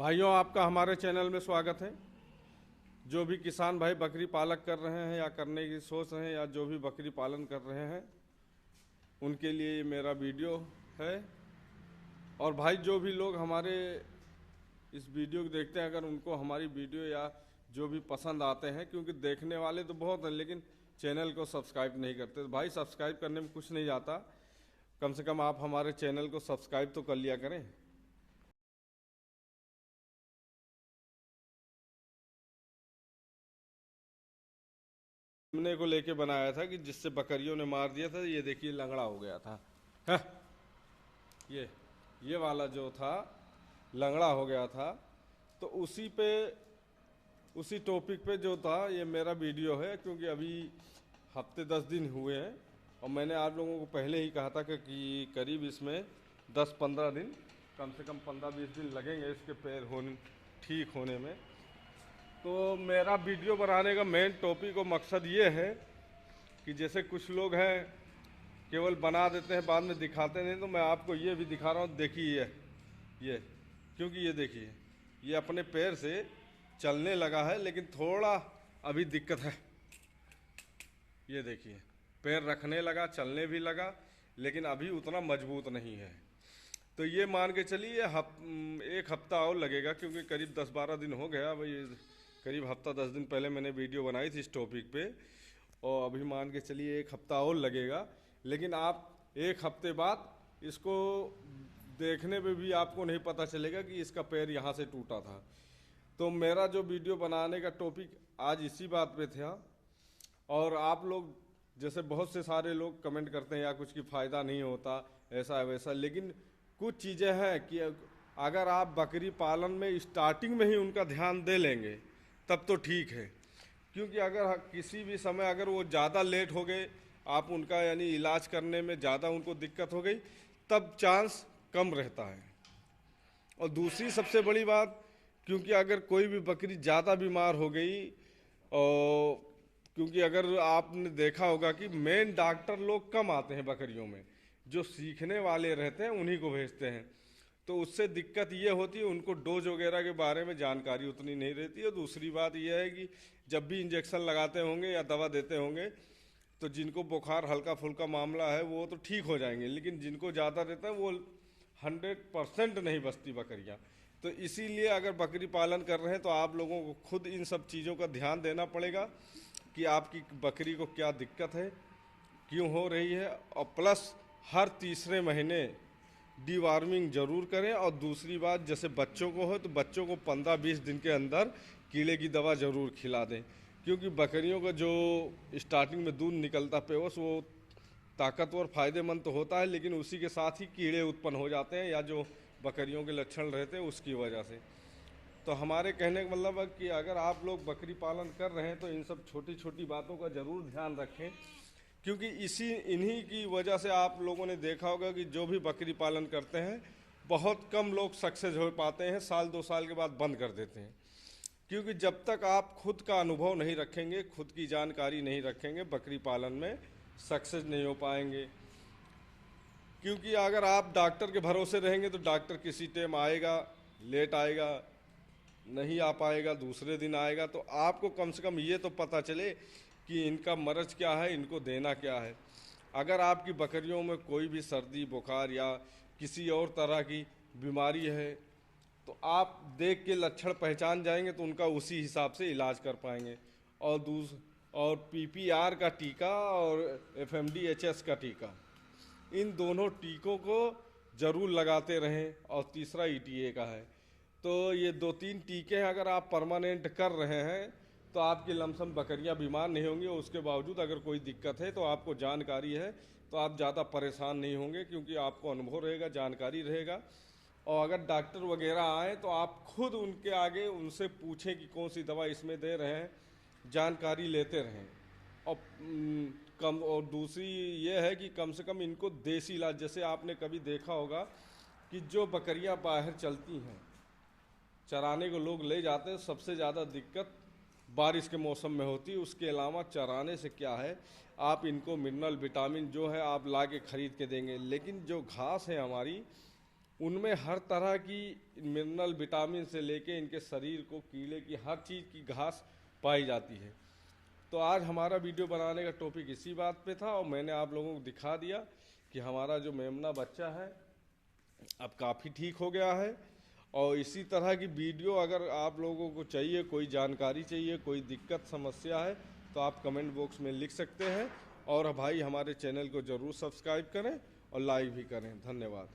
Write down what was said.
भाइयों, आपका हमारे चैनल में स्वागत है। जो भी किसान भाई बकरी पालक कर रहे हैं या करने की सोच रहे हैं या जो भी बकरी पालन कर रहे हैं, उनके लिए ये मेरा वीडियो है। और भाई जो भी लोग हमारे इस वीडियो को देखते हैं, अगर उनको हमारी वीडियो या जो भी पसंद आते हैं, क्योंकि देखने वाले तो बहुत हैं लेकिन चैनल को सब्सक्राइब नहीं करते, तो भाई सब्सक्राइब करने में कुछ नहीं जाता। कम से कम आप हमारे चैनल को सब्सक्राइब तो कर लिया करें। मेमने को लेके बनाया था कि जिससे बकरियों ने मार दिया था। ये देखिए लंगड़ा हो गया था। हाँ, ये वाला जो था लंगड़ा हो गया था। तो उसी टॉपिक पे जो था ये मेरा वीडियो है, क्योंकि अभी हफ्ते 10 दिन हुए हैं और मैंने आप लोगों को पहले ही कहा था कि करीब इसमें 10-15 दिन, कम से कम 15-20 दिन लगेंगे इसके पैर होने ठीक होने में। तो मेरा वीडियो बनाने का मेन टॉपिक और मकसद ये है कि जैसे कुछ लोग हैं केवल बना देते हैं, बाद में दिखाते नहीं, तो मैं आपको ये भी दिखा रहा हूँ। देखिए ये क्योंकि ये देखिए ये अपने पैर से चलने लगा है, लेकिन थोड़ा अभी दिक्कत है। ये देखिए पैर रखने लगा, चलने भी लगा, लेकिन अभी उतना मजबूत नहीं है। तो ये मान के चलिए एक हफ्ता और लगेगा, क्योंकि करीब 10-12 दिन हो गया भाई। करीब हफ्ता 10 दिन पहले मैंने वीडियो बनाई थी इस टॉपिक पे, और अभी मान के चलिए एक हफ्ता और लगेगा। लेकिन आप एक हफ्ते बाद इसको देखने पे भी आपको नहीं पता चलेगा कि इसका पैर यहाँ से टूटा था। तो मेरा जो वीडियो बनाने का टॉपिक आज इसी बात पे था। और आप लोग जैसे बहुत से सारे लोग कमेंट करते हैं या कुछ की फ़ायदा नहीं होता, ऐसा है वैसा, लेकिन कुछ चीज़ें हैं कि अगर आप बकरी पालन में स्टार्टिंग में ही उनका ध्यान दे लेंगे तब तो ठीक है। क्योंकि अगर किसी भी समय अगर वो ज़्यादा लेट हो गए, आप उनका यानी इलाज करने में ज़्यादा उनको दिक्कत हो गई, तब चांस कम रहता है। और दूसरी सबसे बड़ी बात, क्योंकि अगर कोई भी बकरी ज़्यादा बीमार हो गई, और क्योंकि अगर आपने देखा होगा कि मेन डॉक्टर लोग कम आते हैं बकरियों में, जो सीखने वाले रहते हैं उन्हीं को भेजते हैं। तो उससे दिक्कत ये होती है, उनको डोज वगैरह के बारे में जानकारी उतनी नहीं रहती है। दूसरी बात यह है कि जब भी इंजेक्शन लगाते होंगे या दवा देते होंगे, तो जिनको बुखार हल्का फुल्का मामला है वो तो ठीक हो जाएंगे, लेकिन जिनको ज़्यादा रहता है वो 100% नहीं बचती बकरियाँ। तो इसीलिए अगर बकरी पालन कर रहे हैं तो आप लोगों को खुद इन सब चीज़ों का ध्यान देना पड़ेगा कि आपकी बकरी को क्या दिक्कत है, क्यों हो रही है। और प्लस हर तीसरे महीने डीवार्मिंग जरूर करें। और दूसरी बात, जैसे बच्चों को हो तो बच्चों को 15-20 दिन के अंदर कीड़े की दवा ज़रूर खिला दें, क्योंकि बकरियों का जो स्टार्टिंग में दूध निकलता पेवस वो ताकतवर फ़ायदेमंद तो होता है, लेकिन उसी के साथ ही कीड़े उत्पन्न हो जाते हैं या जो बकरियों के लक्षण रहते हैं उसकी वजह से। तो हमारे कहने का मतलब है कि अगर आप लोग बकरी पालन कर रहे हैं तो इन सब छोटी छोटी बातों का ज़रूर ध्यान रखें, क्योंकि इन्हीं की वजह से आप लोगों ने देखा होगा कि जो भी बकरी पालन करते हैं बहुत कम लोग सक्सेस हो पाते हैं, 1-2 साल के बाद बंद कर देते हैं। क्योंकि जब तक आप खुद का अनुभव नहीं रखेंगे, खुद की जानकारी नहीं रखेंगे, बकरी पालन में सक्सेस नहीं हो पाएंगे। क्योंकि अगर आप डॉक्टर के भरोसे रहेंगे तो डॉक्टर किसी टाइम आएगा, लेट आएगा, नहीं आ पाएगा, दूसरे दिन आएगा। तो आपको कम से कम ये तो पता चले कि इनका मर्ज क्या है, इनको देना क्या है। अगर आपकी बकरियों में कोई भी सर्दी बुखार या किसी और तरह की बीमारी है तो आप देख के लक्षण पहचान जाएंगे तो उनका उसी हिसाब से इलाज कर पाएंगे। और पीपीआर का टीका और एफएमडीएचएस का टीका, इन दोनों टीकों को ज़रूर लगाते रहें। और तीसरा ईटीए का है। तो ये 2-3 टीके अगर आप परमानेंट कर रहे हैं तो आपकी लमसम बकरियां बीमार नहीं होंगी। उसके बावजूद अगर कोई दिक्कत है तो आपको जानकारी है तो आप ज़्यादा परेशान नहीं होंगे, क्योंकि आपको अनुभव रहेगा, जानकारी रहेगा। और अगर डॉक्टर वगैरह आए तो आप खुद उनके आगे उनसे पूछें कि कौन सी दवा इसमें दे रहे हैं, जानकारी लेते रहें। और और दूसरी ये है कि कम से कम इनको देसी इलाज, जैसे आपने कभी देखा होगा कि जो बकरियां बाहर चलती हैं, चराने को लोग ले जाते हैं, सबसे ज़्यादा दिक्कत बारिश के मौसम में होती है। उसके अलावा चराने से क्या है, आप इनको मिनरल विटामिन जो है आप ला के ख़रीद के देंगे, लेकिन जो घास है हमारी उनमें हर तरह की मिनरल विटामिन से लेके इनके शरीर को कीड़े की हर चीज़ की घास पाई जाती है। तो आज हमारा वीडियो बनाने का टॉपिक इसी बात पे था और मैंने आप लोगों को दिखा दिया कि हमारा जो मेमना बच्चा है अब काफ़ी ठीक हो गया है। और इसी तरह की वीडियो अगर आप लोगों को चाहिए, कोई जानकारी चाहिए, कोई दिक्कत समस्या है, तो आप कमेंट बॉक्स में लिख सकते हैं। और भाई हमारे चैनल को ज़रूर सब्सक्राइब करें और लाइक भी करें। धन्यवाद।